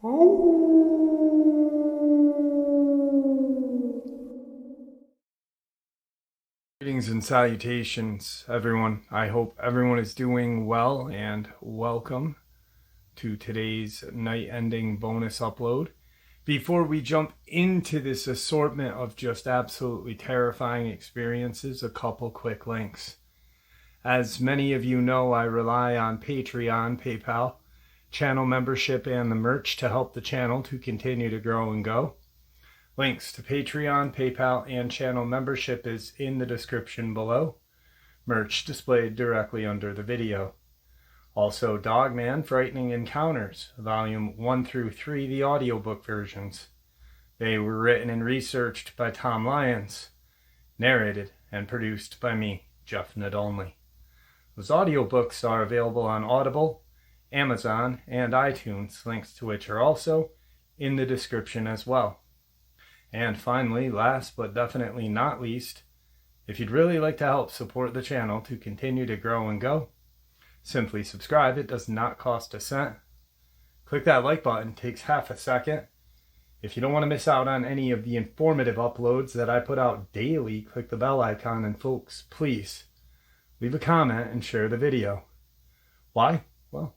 Greetings and salutations, everyone. I hope everyone is doing well, and welcome to today's night-ending bonus upload. Before we jump into this assortment of just absolutely terrifying experiences, a couple quick links. As many of you know, I rely on Patreon, PayPal, channel membership, and the merch to help the channel to continue to grow and go. Links to Patreon, PayPal, and channel membership is in the description below. Merch displayed directly under the video. Also, Dogman Frightening Encounters, Volume 1 through 3, the audiobook versions. They were written and researched by Tom Lyons, narrated and produced by me, Jeff Nadolny. Those audiobooks are available on Audible, Amazon, and iTunes, links to which are also in the description as well. And finally, last but definitely not least, if you'd really like to help support the channel to continue to grow and go, simply subscribe. It does not cost a cent. Click that like button, it takes half a second. If you don't want to miss out on any of the informative uploads that I put out daily, click the bell icon, and folks, please leave a comment and share the video. Why? Well,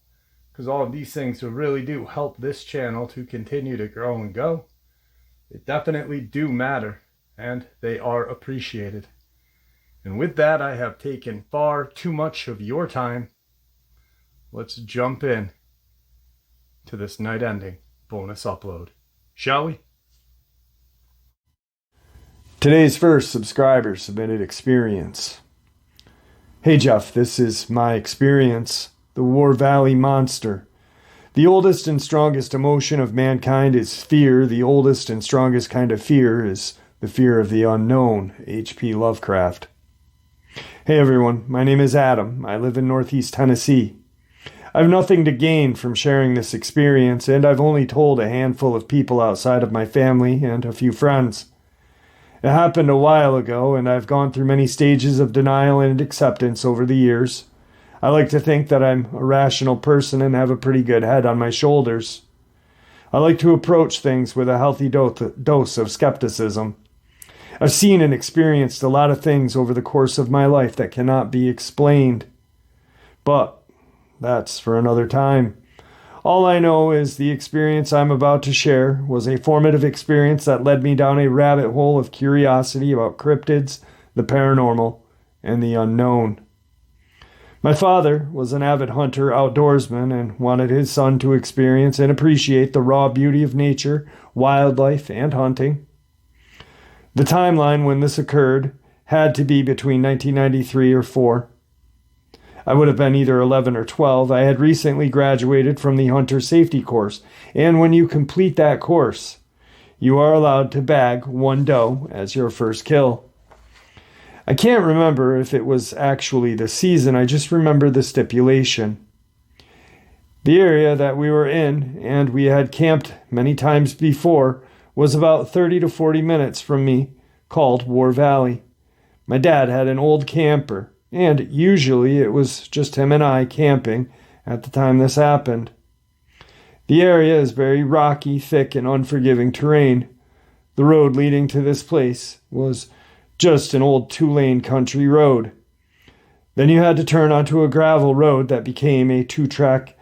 because all of these things really do help this channel to continue to grow and go. They definitely do matter, and they are appreciated. And with that, I have taken far too much of your time. Let's jump in to this night-ending bonus upload, shall we? Today's first subscriber submitted experience. Hey Jeff, this is my experience, the War Valley Monster. The oldest and strongest emotion of mankind is fear. The oldest and strongest kind of fear is the fear of the unknown. H.P. Lovecraft. Hey everyone, my name is Adam. I live in Northeast Tennessee. I have nothing to gain from sharing this experience, and I've only told a handful of people outside of my family and a few friends. It happened a while ago, and I've gone through many stages of denial and acceptance over the years. I like to think that I'm a rational person and have a pretty good head on my shoulders. I like to approach things with a healthy dose of skepticism. I've seen and experienced a lot of things over the course of my life that cannot be explained. But that's for another time. All I know is the experience I'm about to share was a formative experience that led me down a rabbit hole of curiosity about cryptids, the paranormal, and the unknown. My father was an avid hunter outdoorsman and wanted his son to experience and appreciate the raw beauty of nature, wildlife, and hunting. The timeline when this occurred had to be between 1993 or 4. I would have been either 11 or 12. I had recently graduated from the hunter safety course, and when you complete that course, you are allowed to bag one doe as your first kill. I can't remember if it was actually the season, I just remember the stipulation. The area that we were in, and we had camped many times before, was about 30 to 40 minutes from me, called War Valley. My dad had an old camper, and usually it was just him and I camping at the time this happened. The area is very rocky, thick, and unforgiving terrain. The road leading to this place was just an old 2-lane country road. Then you had to turn onto a gravel road that became a 2-track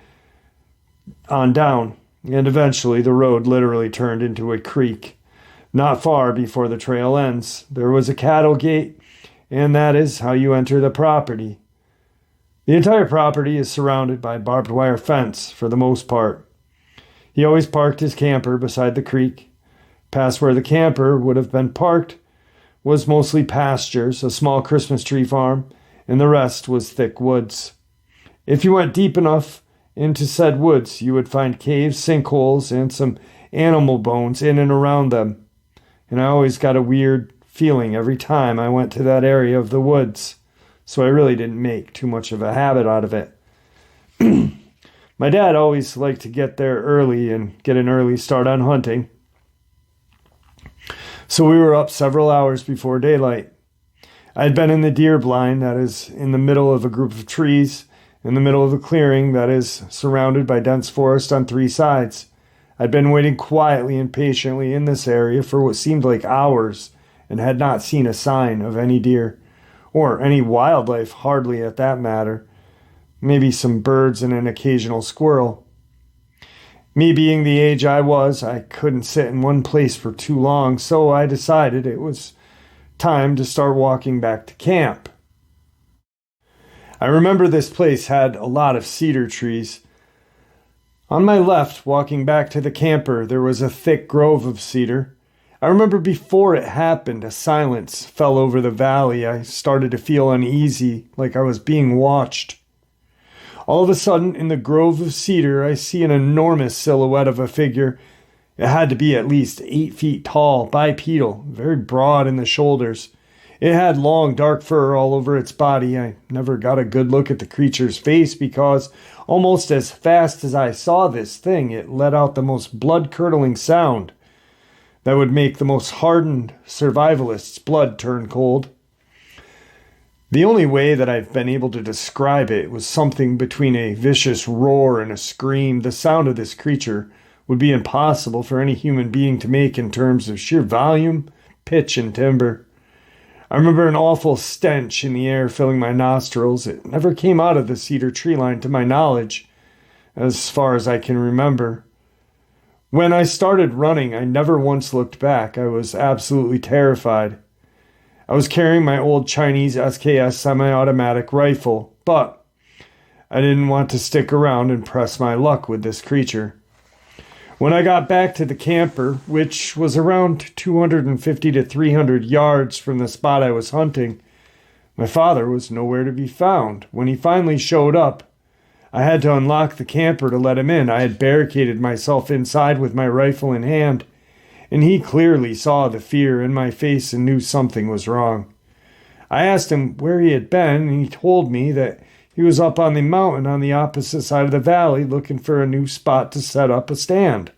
on down, and eventually the road literally turned into a creek. Not far before the trail ends, there was a cattle gate, and that is how you enter the property. The entire property is surrounded by barbed wire fence for the most part. He always parked his camper beside the creek. Past where the camper would have been parked was mostly pastures, a small Christmas tree farm, and the rest was thick woods. If you went deep enough into said woods, you would find caves, sinkholes, and some animal bones in and around them. And I always got a weird feeling every time I went to that area of the woods, so I really didn't make too much of a habit out of it. My dad always liked to get there early and get an early start on hunting. So we were up several hours before daylight. I had been in the deer blind that is in the middle of a group of trees, in the middle of a clearing that is surrounded by dense forest on 3 sides. I'd been waiting quietly and patiently in this area for what seemed like hours and had not seen a sign of any deer, or any wildlife, hardly at that matter. Maybe some birds and an occasional squirrel. Me being the age I was, I couldn't sit in one place for too long, so I decided it was time to start walking back to camp. I remember this place had a lot of cedar trees. On my left, walking back to the camper, there was a thick grove of cedar. I remember before it happened, a silence fell over the valley. I started to feel uneasy, like I was being watched. All of a sudden, in the grove of cedar, I see an enormous silhouette of a figure. It had to be at least 8 feet tall, bipedal, very broad in the shoulders. It had long, dark fur all over its body. I never got a good look at the creature's face because almost as fast as I saw this thing, it let out the most blood-curdling sound that would make the most hardened survivalist's blood turn cold. The only way that I've been able to describe it was something between a vicious roar and a scream. The sound of this creature would be impossible for any human being to make in terms of sheer volume, pitch, and timbre. I remember an awful stench in the air filling my nostrils. It never came out of the cedar tree line to my knowledge, as far as I can remember. When I started running, I never once looked back. I was absolutely terrified. I was carrying my old Chinese SKS semi-automatic rifle, but I didn't want to stick around and press my luck with this creature. When I got back to the camper, which was around 250 to 300 yards from the spot I was hunting, my father was nowhere to be found. When he finally showed up, I had to unlock the camper to let him in. I had barricaded myself inside with my rifle in hand, and he clearly saw the fear in my face and knew something was wrong. I asked him where he had been, and he told me that he was up on the mountain on the opposite side of the valley looking for a new spot to set up a stand.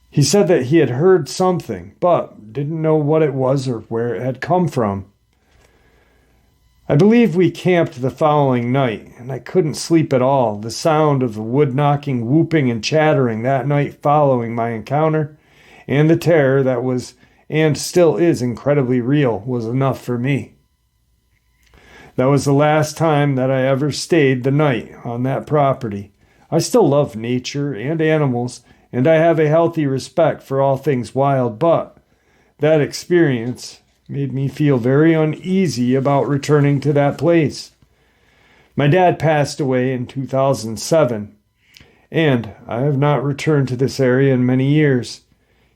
He said that he had heard something, but didn't know what it was or where it had come from. I believe we camped the following night, and I couldn't sleep at all. The sound of the wood knocking, whooping, and chattering that night following my encounter, and the terror that was and still is incredibly real, was enough for me. That was the last time that I ever stayed the night on that property. I still love nature and animals, and I have a healthy respect for all things wild, but that experience made me feel very uneasy about returning to that place. My dad passed away in 2007, and I have not returned to this area in many years.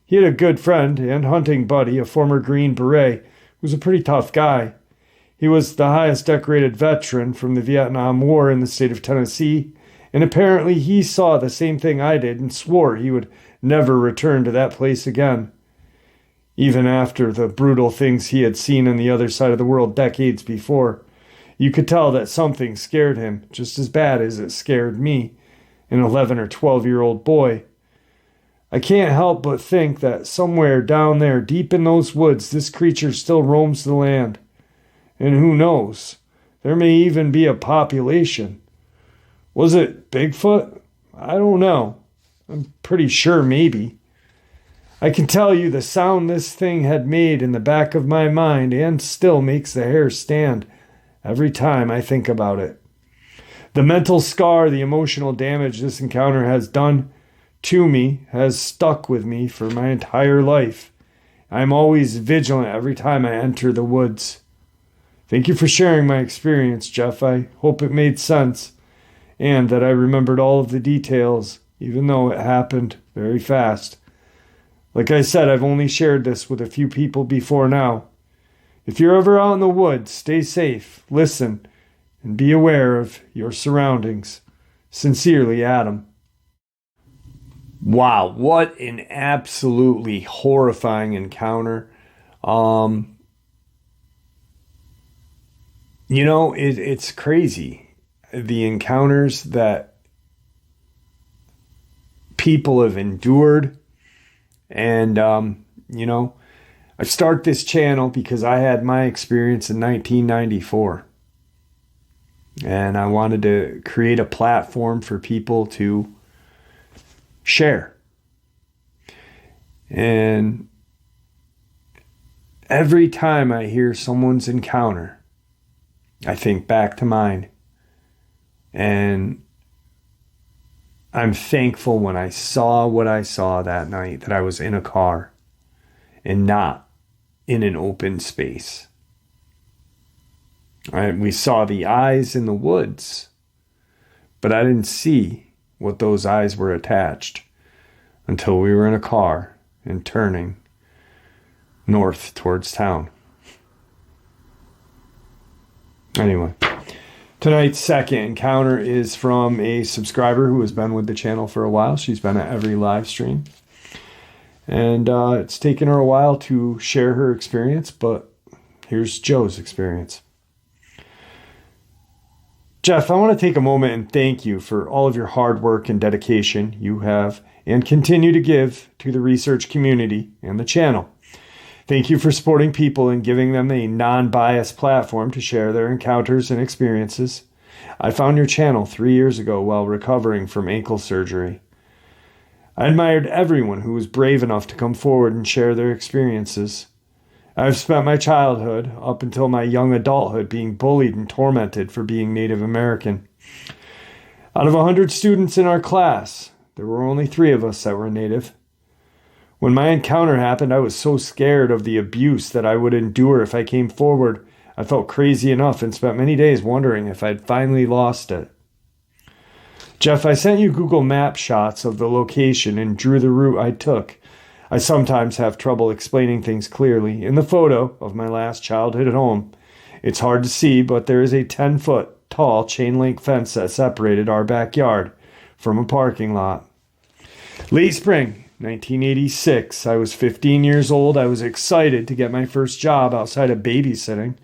He had a good friend and hunting buddy, a former Green Beret, who was a pretty tough guy. He was the highest decorated veteran from the Vietnam War in the state of Tennessee, and apparently he saw the same thing I did and swore he would never return to that place again, even after the brutal things he had seen on the other side of the world decades before. You could tell that something scared him just as bad as it scared me, an 11 or 12-year-old boy. I can't help but think that somewhere down there, deep in those woods, this creature still roams the land. And who knows, there may even be a population. Was it Bigfoot? I don't know. I'm pretty sure maybe. I can tell you the sound this thing had made in the back of my mind and still makes the hair stand every time I think about it. The mental scar, the emotional damage this encounter has done to me has stuck with me for my entire life. I'm always vigilant every time I enter the woods. Thank you for sharing my experience, Jeff. I hope it made sense and that I remembered all of the details, even though it happened very fast. Like I said, I've only shared this with a few people before now. If you're ever out in the woods, stay safe, listen, and be aware of your surroundings. Sincerely, Adam. Wow, what an absolutely horrifying encounter. It's crazy. The encounters that people have endured. And, I start this channel because I had my experience in 1994. And I wanted to create a platform for people to share. And every time I hear someone's encounter, I think back to mine. And I'm thankful when I saw what I saw that night, that I was in a car and not in an open space. We saw the eyes in the woods, but I didn't see what those eyes were attached until we were in a car and turning north towards town. Anyway, tonight's second encounter is from a subscriber who has been with the channel for a while. She's been at every live stream. And it's taken her a while to share her experience, but here's Joe's experience. Jeff, I want to take a moment and thank you for all of your hard work and dedication you have and continue to give to the research community and the channel. Thank you for supporting people and giving them a non-biased platform to share their encounters and experiences. I found your channel 3 years ago while recovering from ankle surgery. I admired everyone who was brave enough to come forward and share their experiences. I've spent my childhood, up until my young adulthood, being bullied and tormented for being Native American. Out of 100 students in our class, there were only 3 of us that were Native. When my encounter happened, I was so scared of the abuse that I would endure if I came forward. I felt crazy enough and spent many days wondering if I'd finally lost it. Jeff, I sent you Google Map shots of the location and drew the route I took. I sometimes have trouble explaining things clearly. In the photo of my last childhood home, it's hard to see, but there is a 10-foot tall chain-link fence that separated our backyard from a parking lot. Late spring 1986, I was 15 years old. I was excited to get my first job outside of babysitting.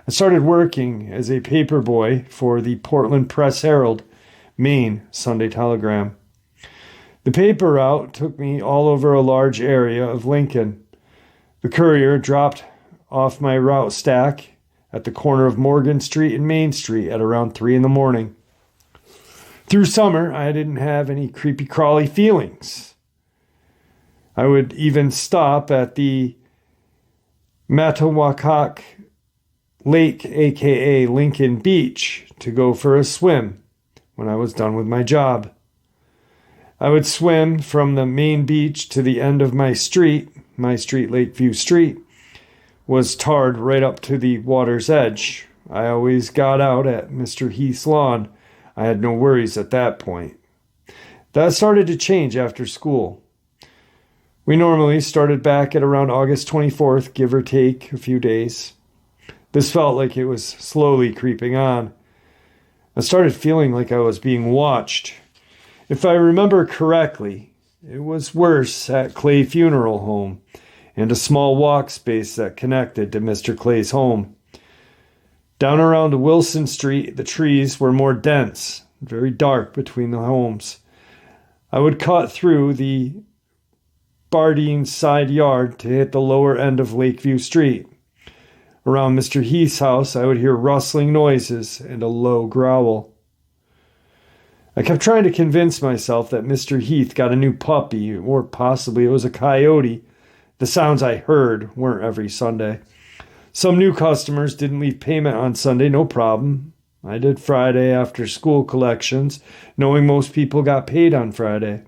I started working as a paper boy for the Portland Press-Herald, Maine Sunday Telegram. The paper route took me all over a large area of Lincoln. The courier dropped off my route stack at the corner of Morgan Street and Main Street at around 3 a.m. Through summer, I didn't have any creepy-crawly feelings. I would even stop at the Matawakak Lake, aka Lincoln Beach, to go for a swim when I was done with my job. I would swim from the main beach to the end of my street. My street, Lakeview Street, was tarred right up to the water's edge. I always got out at Mr. Heath's lawn. I had no worries at that point. That started to change after school. We normally started back at around August 24th, give or take a few days. This felt like it was slowly creeping on. I started feeling like I was being watched. If I remember correctly, it was worse at Clay Funeral Home and a small walk space that connected to Mr. Clay's home. Down around Wilson Street, the trees were more dense, very dark between the homes. I would cut through the Bardeen side yard to hit the lower end of Lakeview Street. Around Mr. Heath's house, I would hear rustling noises and a low growl. I kept trying to convince myself that Mr. Heath got a new puppy, or possibly it was a coyote. The sounds I heard weren't every Sunday. Some new customers didn't leave payment on Sunday, no problem. I did Friday after school collections, knowing most people got paid on Friday.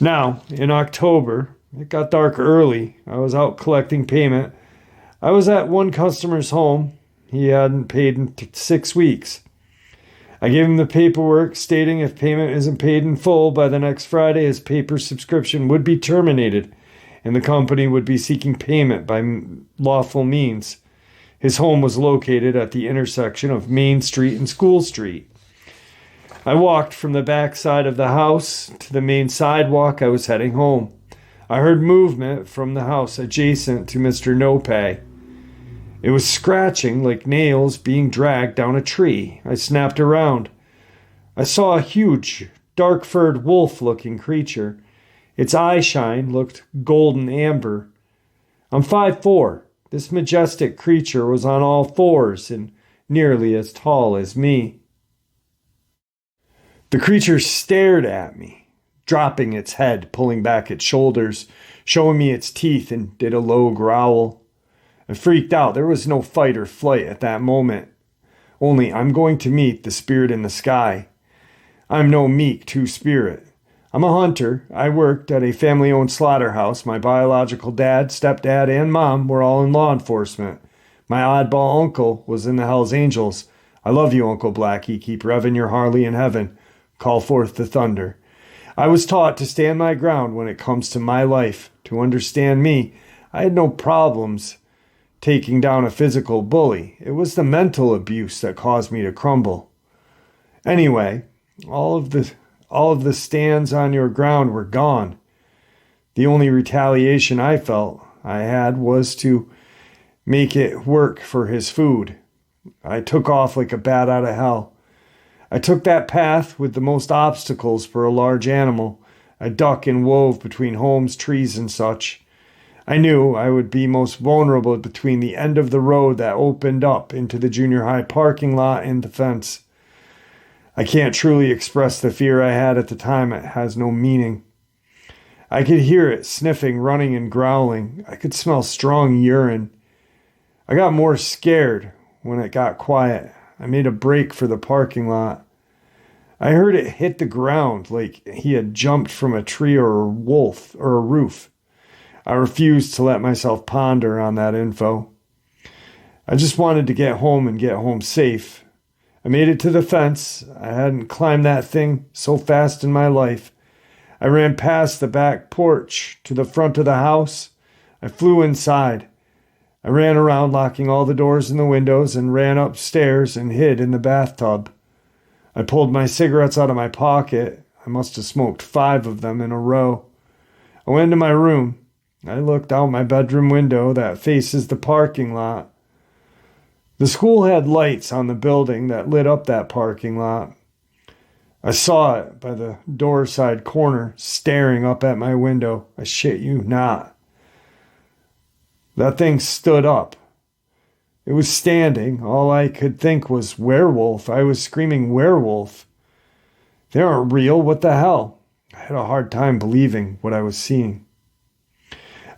Now, in October, it got dark early. I was out collecting payment. I was at one customer's home. He hadn't paid in 6 weeks. I gave him the paperwork stating if payment isn't paid in full by the next Friday, his paper subscription would be terminated and the company would be seeking payment by lawful means. His home was located at the intersection of Main Street and School Street. I walked from the back side of the house to the main sidewalk. I was heading home. I heard movement from the house adjacent to Mr. No Pay. It was scratching like nails being dragged down a tree. I snapped around. I saw a huge, dark-furred wolf-looking creature. Its eye shine looked golden amber. I'm 5'4". This majestic creature was on all fours and nearly as tall as me. The creature stared at me, dropping its head, pulling back its shoulders, showing me its teeth, and did a low growl. I freaked out. There was no fight or flight at that moment. Only I'm going to meet the spirit in the sky. I'm no meek two-spirit. I'm a hunter. I worked at a family-owned slaughterhouse. My biological dad, stepdad, and mom were all in law enforcement. My oddball uncle was in the Hells Angels. I love you, Uncle Blackie. Keep revving your Harley in heaven. Call forth the thunder. I was taught to stand my ground when it comes to my life. To understand me, I had no problems taking down a physical bully. It was the mental abuse that caused me to crumble. Anyway, all of the stands on your ground were gone. The only retaliation I felt I had was to make it work for his food. I took off like a bat out of hell. I took that path with the most obstacles for a large animal. I ducked and wove between homes, trees, and such. I knew I would be most vulnerable between the end of the road that opened up into the junior high parking lot and the fence. I can't truly express the fear I had at the time. It has no meaning. I could hear it sniffing, running, and growling. I could smell strong urine. I got more scared when it got quiet. I made a break for the parking lot. I heard it hit the ground like he had jumped from a tree or a wolf or a roof. I refused to let myself ponder on that info. I just wanted to get home and get home safe. I made it to the fence. I hadn't climbed that thing so fast in my life. I ran past the back porch to the front of the house. I flew inside. I ran around locking all the doors and the windows and ran upstairs and hid in the bathtub. I pulled my cigarettes out of my pocket. I must have smoked 5 of them in a row. I went into my room. I looked out my bedroom window that faces the parking lot. The school had lights on the building that lit up that parking lot. I saw it by the door side corner, staring up at my window. I shit you not. That thing stood up. It was standing. All I could think was werewolf. I was screaming werewolf. They aren't real. What the hell? I had a hard time believing what I was seeing.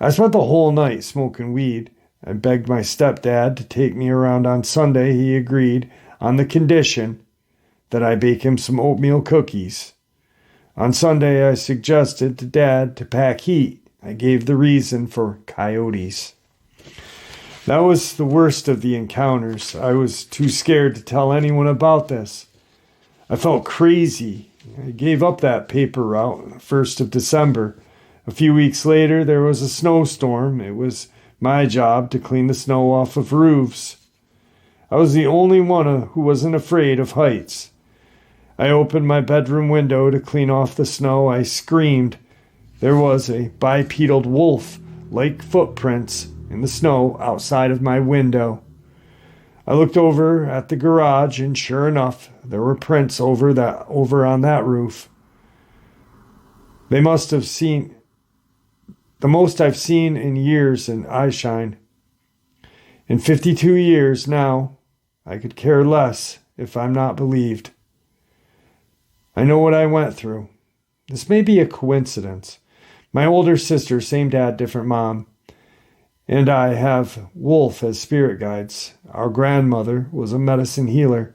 I spent the whole night smoking weed. I begged my stepdad to take me around on Sunday. He agreed on the condition that I bake him some oatmeal cookies. On Sunday, I suggested to Dad to pack heat. I gave the reason for coyotes. That was the worst of the encounters. I was too scared to tell anyone about this. I felt crazy. I gave up that paper route 1st of December. A few weeks later, there was a snowstorm. It was my job to clean the snow off of roofs. I was the only one who wasn't afraid of heights. I opened my bedroom window to clean off the snow. I screamed. There was a bipedal wolf-like footprints in the snow outside of my window. I looked over at the garage, and sure enough, there were prints over on that roof. They must have seen the most I've seen in years in eyeshine. In 52 years now, I could care less if I'm not believed. I know what I went through. This may be a coincidence. My older sister, same dad, different mom, and I have wolf as spirit guides. Our grandmother was a medicine healer.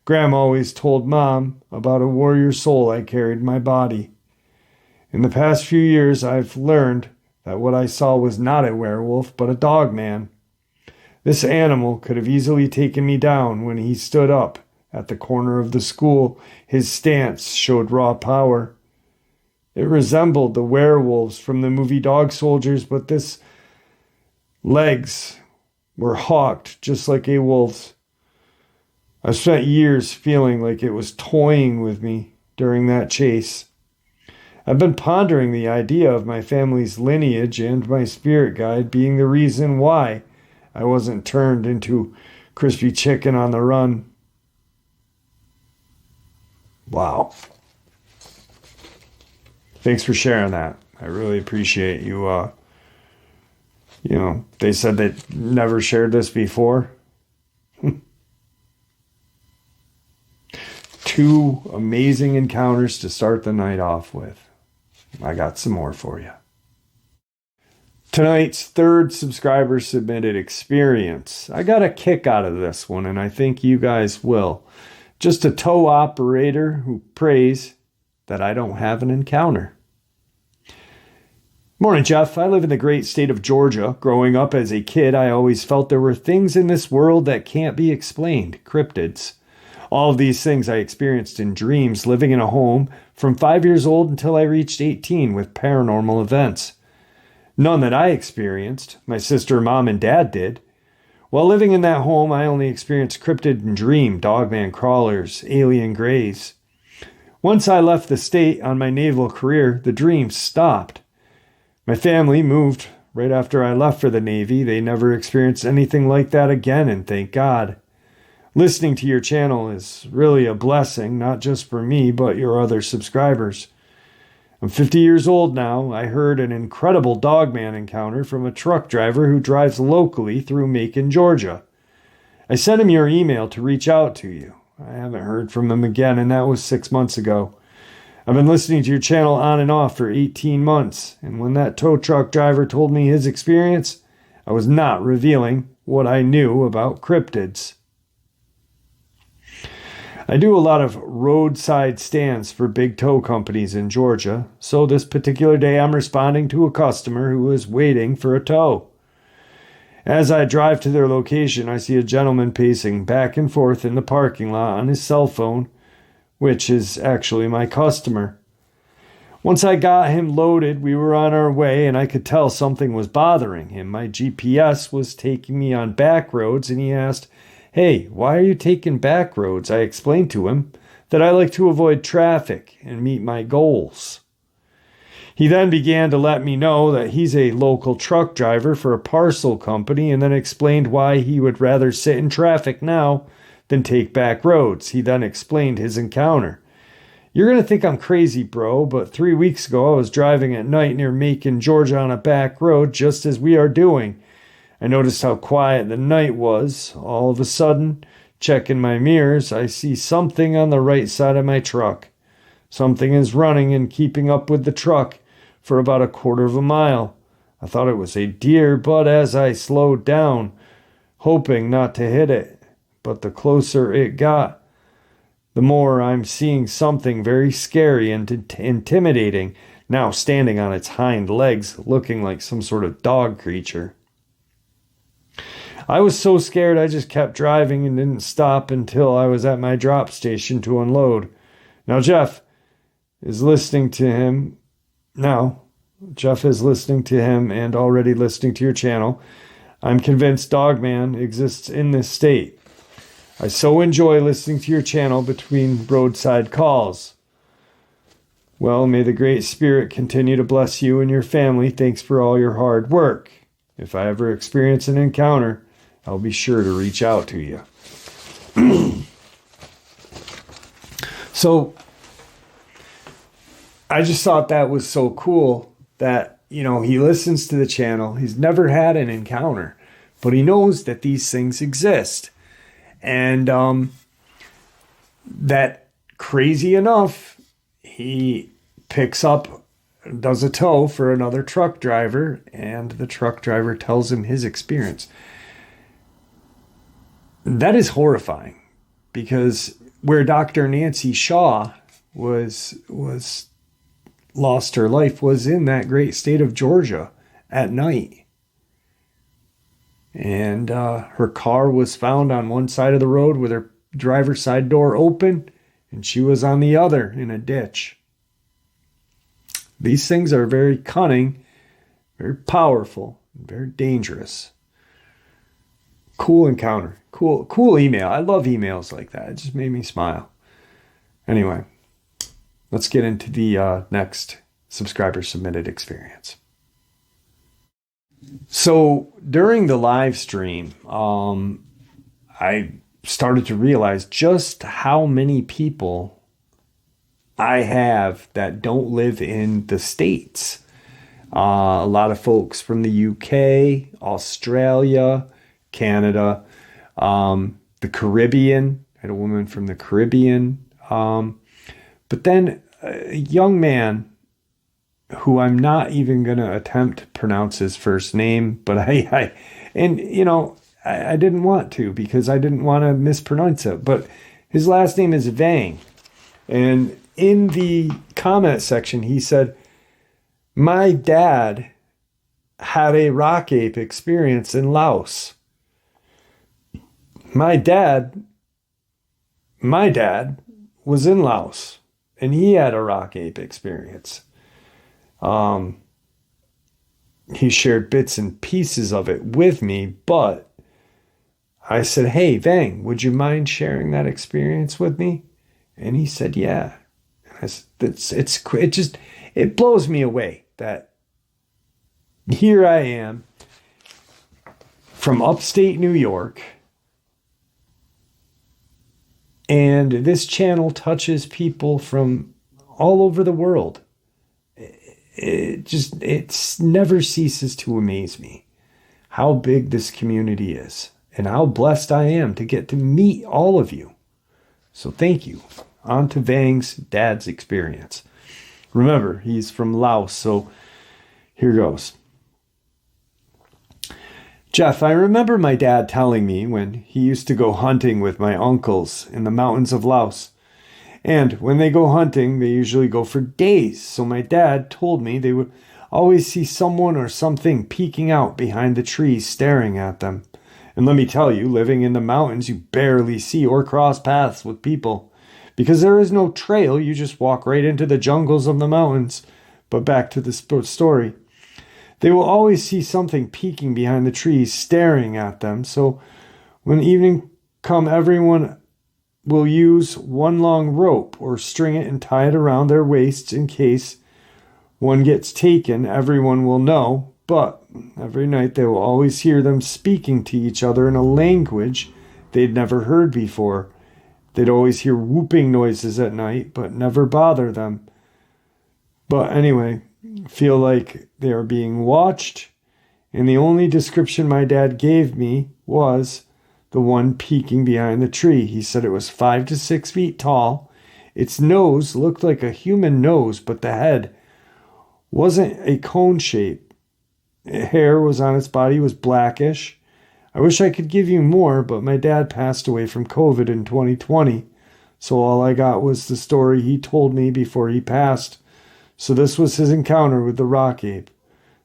Grandma always told Mom about a warrior soul I carried in my body. In the past few years, I've learned that what I saw was not a werewolf, but a dogman. This animal could have easily taken me down when he stood up at the corner of the school. His stance showed raw power. It resembled the werewolves from the movie Dog Soldiers, but this legs were hawked just like a wolf's. I've spent years feeling like it was toying with me during that chase. I've been pondering the idea of my family's lineage and my spirit guide being the reason why I wasn't turned into crispy chicken on the run. Wow. Thanks for sharing that. I really appreciate you. They said they never shared this before. 2 amazing encounters to start the night off with. I got some more for you. Tonight's third subscriber submitted experience. I got a kick out of this one, and I think you guys will. Just a tow operator who prays that I don't have an encounter. Morning, Jeff. I live in the great state of Georgia. Growing up as a kid, I always felt there were things in this world that can't be explained, cryptids. All of these things I experienced in dreams, living in a home from 5 years old until I reached 18 with paranormal events. None that I experienced. My sister, mom, and dad did. While living in that home, I only experienced cryptid and dream, Dogman crawlers, alien grays. Once I left the state on my naval career, the dreams stopped. My family moved right after I left for the Navy. They never experienced anything like that again, and thank God. Listening to your channel is really a blessing, not just for me, but your other subscribers. I'm 50 years old now. I heard an incredible Dogman encounter from a truck driver who drives locally through Macon, Georgia. I sent him your email to reach out to you. I haven't heard from him again, and that was 6 months ago. I've been listening to your channel on and off for 18 months, and when that tow truck driver told me his experience, I was not revealing what I knew about cryptids. I do a lot of roadside stands for big tow companies in Georgia, so this particular day I'm responding to a customer who is waiting for a tow. As I drive to their location, I see a gentleman pacing back and forth in the parking lot on his cell phone, which is actually my customer. Once I got him loaded, we were on our way, and I could tell something was bothering him. My GPS was taking me on back roads, and he asked, "Hey, why are you taking back roads?" I explained to him that I like to avoid traffic and meet my goals. He then began to let me know that he's a local truck driver for a parcel company, and then explained why he would rather sit in traffic now than take back roads. He then explained his encounter. "You're going to think I'm crazy, bro, but 3 weeks ago I was driving at night near Macon, Georgia on a back road just as we are doing. I noticed how quiet the night was. All of a sudden, checking my mirrors, I see something on the right side of my truck. Something is running and keeping up with the truck for about a quarter of a mile. I thought it was a deer, but as I slowed down, hoping not to hit it, but the closer it got, the more I'm seeing something very scary and intimidating, now standing on its hind legs, looking like some sort of dog creature. I was so scared I just kept driving and didn't stop until I was at my drop station to unload. Now Jeff is listening to him and already listening to your channel. I'm convinced Dogman exists in this state. I so enjoy listening to your channel between roadside calls. Well, may the Great Spirit continue to bless you and your family. Thanks for all your hard work. If I ever experience an encounter, I'll be sure to reach out to you." So I just thought that was so cool that, he listens to the channel. He's never had an encounter, but he knows that these things exist. And that, crazy enough, he picks up, does a tow for another truck driver, and the truck driver tells him his experience. That is horrifying, because where Dr. Nancy Shaw was lost her life was in that great state of Georgia at night. And her car was found on one side of the road with her driver's side door open, and she was on the other in a ditch. These things are very cunning, very powerful, and very dangerous. Cool encounter. Cool email. I love emails like that. It just made me smile. Anyway, let's get into the next subscriber submitted experience. So during the live stream, I started to realize just how many people I have that don't live in the States. A lot of folks from the UK, Australia, Canada, the Caribbean. I had a woman from the Caribbean. But then a young man who I'm not even going to attempt to pronounce his first name, but I didn't want to because I didn't want to mispronounce it. But his last name is Vang. And in the comment section, he said, my dad had a rock ape experience in Laos. My dad was in Laos and he had a rock ape experience. He shared bits and pieces of it with me, but I said, hey, Vang, would you mind sharing that experience with me? And he said, yeah. It blows me away that here I am from upstate New York, and this channel touches people from all over the world. It never ceases to amaze me how big this community is and how blessed I am to get to meet all of you. So thank you. On to Vang's dad's experience. Remember, he's from Laos, so here goes. Jeff, I remember my dad telling me when he used to go hunting with my uncles in the mountains of Laos. And when they go hunting, they usually go for days. So my dad told me they would always see someone or something peeking out behind the trees staring at them. And let me tell you, living in the mountains, you barely see or cross paths with people. Because there is no trail, you just walk right into the jungles of the mountains. But back to the story. They will always see something peeking behind the trees staring at them. So when evening come, everyone will use one long rope or string it and tie it around their waists in case one gets taken. Everyone will know, but every night they will always hear them speaking to each other in a language they'd never heard before. They'd always hear whooping noises at night, but never bother them. But anyway, feel like they are being watched, and the only description my dad gave me was the one peeking behind the tree. He said it was 5 to 6 feet tall. Its nose looked like a human nose, but the head wasn't a cone shape. Hair was on its body, was blackish. I wish I could give you more, but my dad passed away from COVID in 2020, so all I got was the story he told me before he passed. So this was his encounter with the rock ape.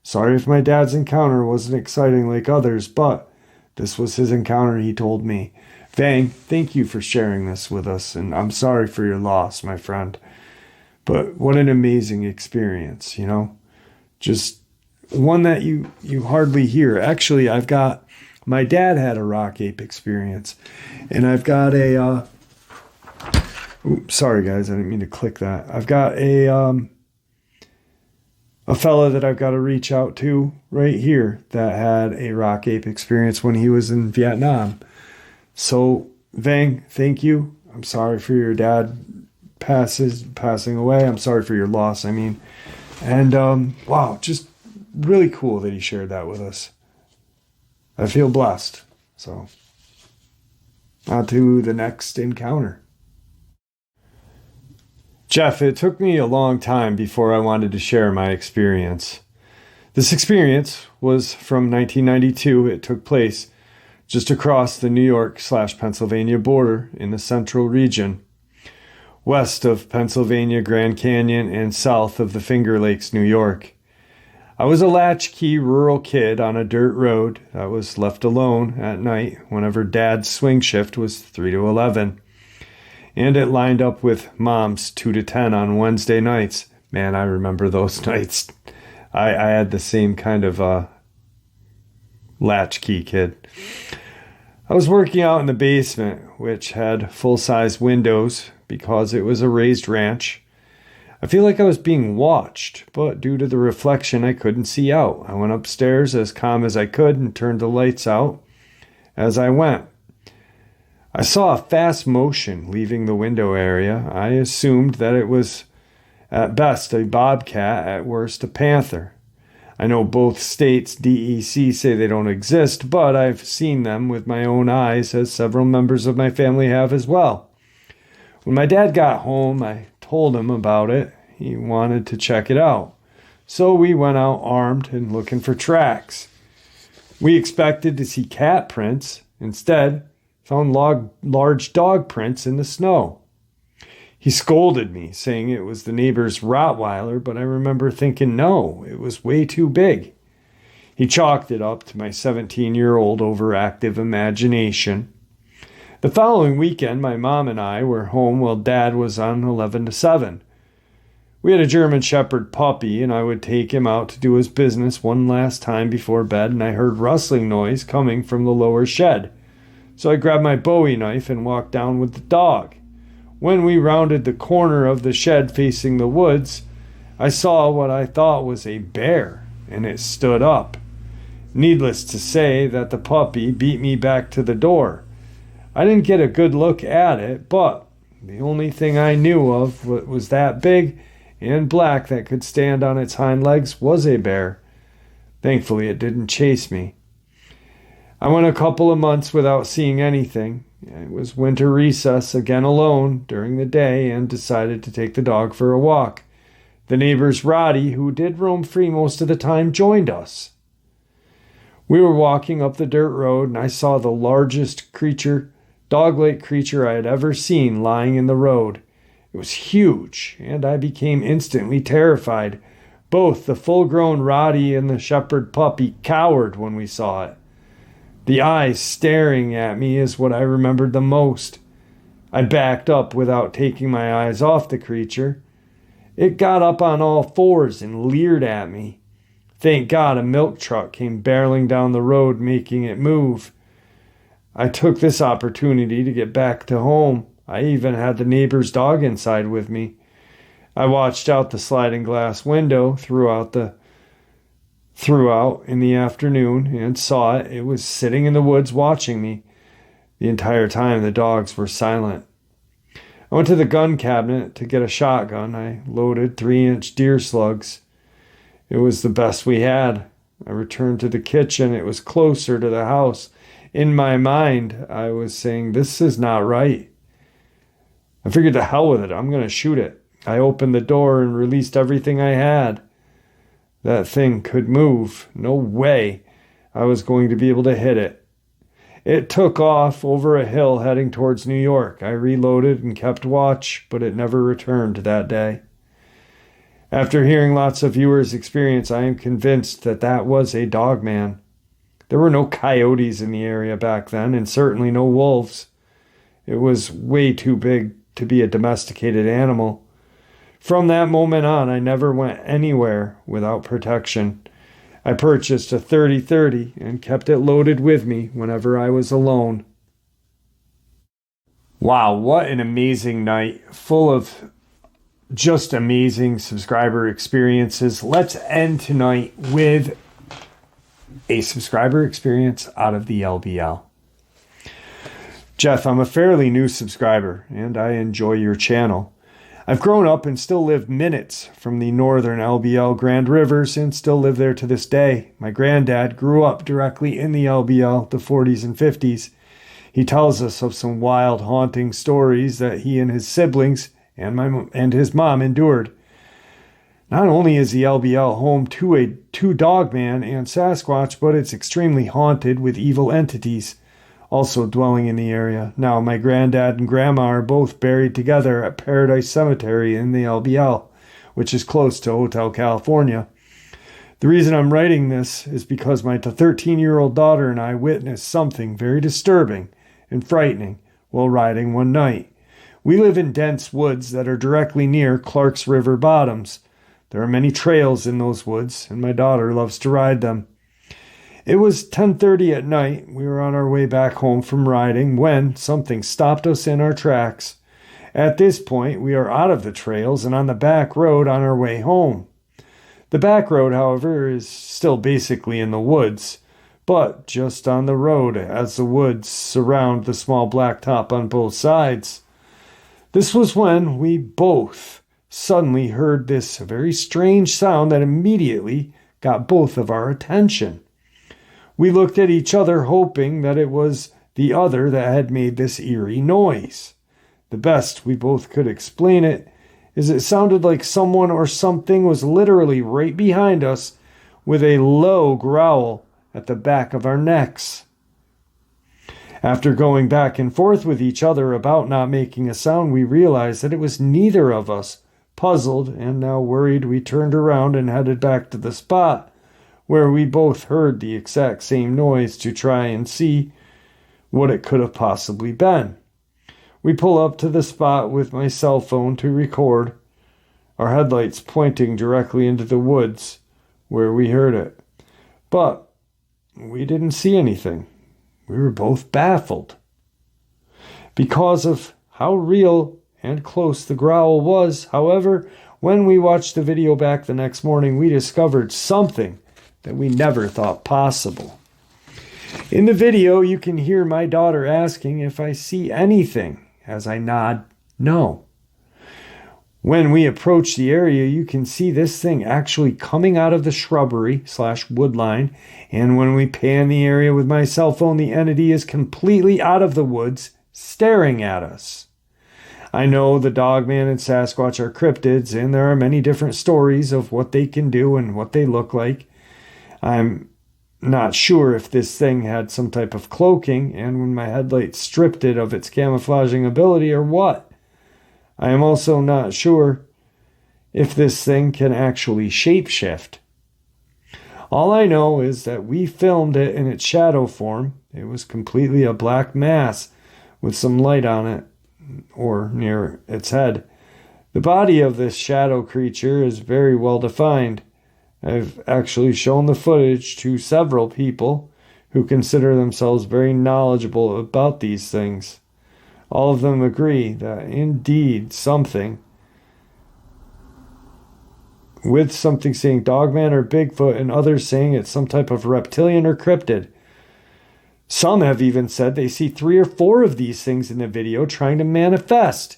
Sorry if my dad's encounter wasn't exciting like others, but this was his encounter, he told me. Vang, thank you for sharing this with us, and I'm sorry for your loss, my friend. But what an amazing experience, you know? Just one that you hardly hear. Actually, my dad had a rock ape experience, and I've got sorry guys, I didn't mean to click that. I've got a fella that I've got to reach out to right here that had a rock ape experience when he was in Vietnam. So, Vang, thank you. I'm sorry for your dad passing away. I'm sorry for your loss, I mean. And, wow, just really cool that he shared that with us. I feel blessed. So, on to the next encounter. Jeff, it took me a long time before I wanted to share my experience. This experience was from 1992. It took place just across the New York/Pennsylvania border in the central region, west of Pennsylvania Grand Canyon and south of the Finger Lakes, New York. I was a latchkey rural kid on a dirt road that was left alone at night whenever Dad's swing shift was 3 to 11. And it lined up with Mom's 2 to 10 on Wednesday nights. Man, I remember those nights. I had the same kind of latchkey kid. I was working out in the basement, which had full-size windows because it was a raised ranch. I feel like I was being watched, but due to the reflection, I couldn't see out. I went upstairs as calm as I could and turned the lights out as I went. I saw a fast motion leaving the window area. I assumed that it was at best a bobcat, at worst a panther. I know both states' DEC say they don't exist, but I've seen them with my own eyes, as several members of my family have as well. When my dad got home, I told him about it. He wanted to check it out. so we went out armed and looking for tracks. We expected to see cat prints. Instead, found large dog prints in the snow. He scolded me, saying it was the neighbor's Rottweiler, but I remember thinking, no, it was way too big. He chalked it up to my 17-year-old overactive imagination. The following weekend, my mom and I were home while Dad was on 11 to 7. We had a German Shepherd puppy, and I would take him out to do his business one last time before bed, and I heard rustling noise coming from the lower shed. So I grabbed my Bowie knife and walked down with the dog. When we rounded the corner of the shed facing the woods, I saw what I thought was a bear, and it stood up. Needless to say that the puppy beat me back to the door. I didn't get a good look at it, but the only thing I knew of was that big and black that could stand on its hind legs was a bear. Thankfully, it didn't chase me. I went a couple of months without seeing anything. It was winter recess, again alone during the day, and decided to take the dog for a walk. The neighbor's Roddy, who did roam free most of the time, joined us. We were walking up the dirt road, and I saw the largest dog-like creature I had ever seen lying in the road. It was huge, and I became instantly terrified. Both the full-grown Roddy and the shepherd puppy cowered when we saw it. The eyes staring at me is what I remembered the most. I backed up without taking my eyes off the creature. It got up on all fours and leered at me. Thank God a milk truck came barreling down the road, making it move. I took this opportunity to get back to home. I even had the neighbor's dog inside with me. I watched out the sliding glass window throughout in the afternoon and saw it. It was sitting in the woods watching me. The entire time the dogs were silent. I went to the gun cabinet to get a shotgun. I loaded 3-inch deer slugs. It was the best we had. I returned to the kitchen. It was closer to the house. In my mind, I was saying, this is not right. I figured the hell with it. I'm going to shoot it. I opened the door and released everything I had. That thing could move. No way I was going to be able to hit it. It took off over a hill heading towards New York. I reloaded and kept watch, but it never returned that day. After hearing lots of viewers' experience, I am convinced that was a Dogman. There were no coyotes in the area back then, and certainly no wolves. It was way too big to be a domesticated animal. From that moment on, I never went anywhere without protection. I purchased a 30-30 and kept it loaded with me whenever I was alone. Wow, what an amazing night, full of just amazing subscriber experiences. Let's end tonight with a subscriber experience out of the LBL. Jeff, I'm a fairly new subscriber, and I enjoy your channel. I've grown up and still live minutes from the northern LBL Grand Rivers and still live there to this day. My granddad grew up directly in the LBL, the 40s and 50s. He tells us of some wild, haunting stories that he and his siblings and his mom endured. Not only is the LBL home to Dogman and Sasquatch, but it's extremely haunted with evil entities also dwelling in the area. Now, my granddad and grandma are both buried together at Paradise Cemetery in the LBL, which is close to Hotel California. The reason I'm writing this is because my 13-year-old daughter and I witnessed something very disturbing and frightening while riding one night. We live in dense woods that are directly near Clark's River bottoms. There are many trails in those woods, and my daughter loves to ride them. It was 10:30 at night. We were on our way back home from riding when something stopped us in our tracks. At this point, we are out of the trails and on the back road on our way home. The back road, however, is still basically in the woods, but just on the road as the woods surround the small blacktop on both sides. This was when we both suddenly heard this very strange sound that immediately got both of our attention. We looked at each other, hoping that it was the other that had made this eerie noise. The best we both could explain it is it sounded like someone or something was literally right behind us with a low growl at the back of our necks. After going back and forth with each other about not making a sound, we realized that it was neither of us. Puzzled and now worried, we turned around and headed back to the spot where we both heard the exact same noise to try and see what it could have possibly been. We pull up to the spot with my cell phone to record, our headlights pointing directly into the woods where we heard it. But we didn't see anything. We were both baffled. Because of how real and close the growl was, however, when we watched the video back the next morning, we discovered something that we never thought possible. In the video, you can hear my daughter asking if I see anything, as I nod no. When we approach the area, you can see this thing actually coming out of the shrubbery/wood line, and when we pan the area with my cell phone, the entity is completely out of the woods, staring at us. I know the Dogman and Sasquatch are cryptids, and there are many different stories of what they can do and what they look like. I'm not sure if this thing had some type of cloaking, and when my headlights stripped it of its camouflaging ability or what. I am also not sure if this thing can actually shapeshift. All I know is that we filmed it in its shadow form. It was completely a black mass with some light on it, or near its head. The body of this shadow creature is very well defined. I've actually shown the footage to several people who consider themselves very knowledgeable about these things. All of them agree that indeed something, with something saying Dogman or Bigfoot and others saying it's some type of reptilian or cryptid. Some have even said they see 3 or 4 of these things in the video trying to manifest.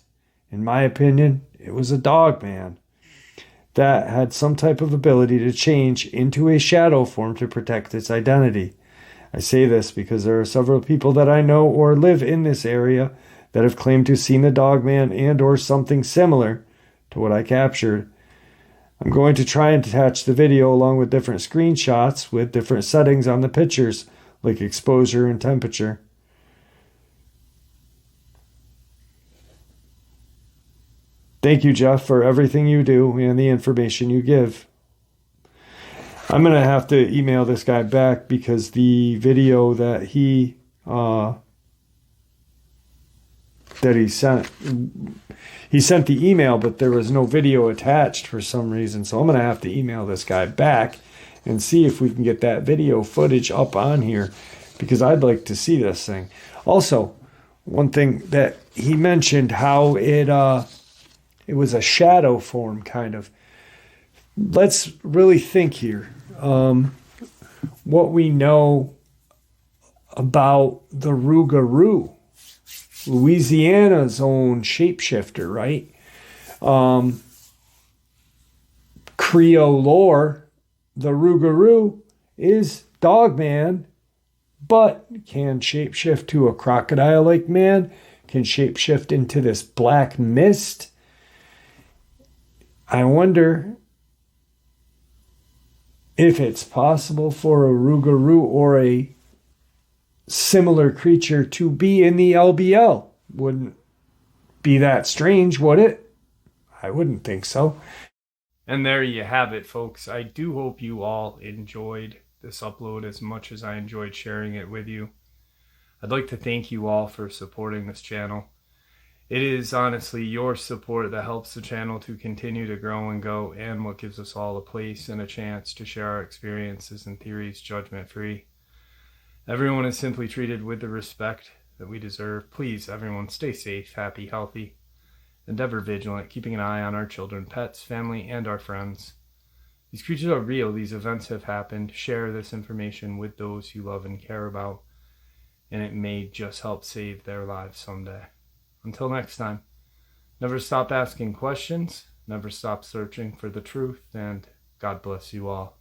In my opinion, it was a Dogman that had some type of ability to change into a shadow form to protect its identity. I say this because there are several people that I know or live in this area that have claimed to have seen the Dogman and or something similar to what I captured. I'm going to try and attach the video along with different screenshots with different settings on the pictures, like exposure and temperature. Thank you, Jeff, for everything you do and the information you give. I'm going to have to email this guy back because the video that he sent the email, but there was no video attached for some reason. So I'm going to have to email this guy back and see if we can get that video footage up on here, because I'd like to see this thing. Also, one thing that he mentioned, how it was a shadow form, kind of. Let's really think here. What we know about the Rougarou, Louisiana's own shapeshifter, right? Creole lore, the Rougarou is Dogman, but can shapeshift to a crocodile-like man, can shapeshift into this black mist. I wonder if it's possible for a Rougarou or a similar creature to be in the LBL. Wouldn't be that strange, would it? I wouldn't think so. And there you have it, folks. I do hope you all enjoyed this upload as much as I enjoyed sharing it with you. I'd like to thank you all for supporting this channel. It is honestly your support that helps the channel to continue to grow and go, and what gives us all a place and a chance to share our experiences and theories judgment-free. Everyone is simply treated with the respect that we deserve. Please, everyone, stay safe, happy, healthy, and ever vigilant, keeping an eye on our children, pets, family, and our friends. These creatures are real. These events have happened. Share this information with those you love and care about, and it may just help save their lives someday. Until next time, never stop asking questions, never stop searching for the truth, and God bless you all.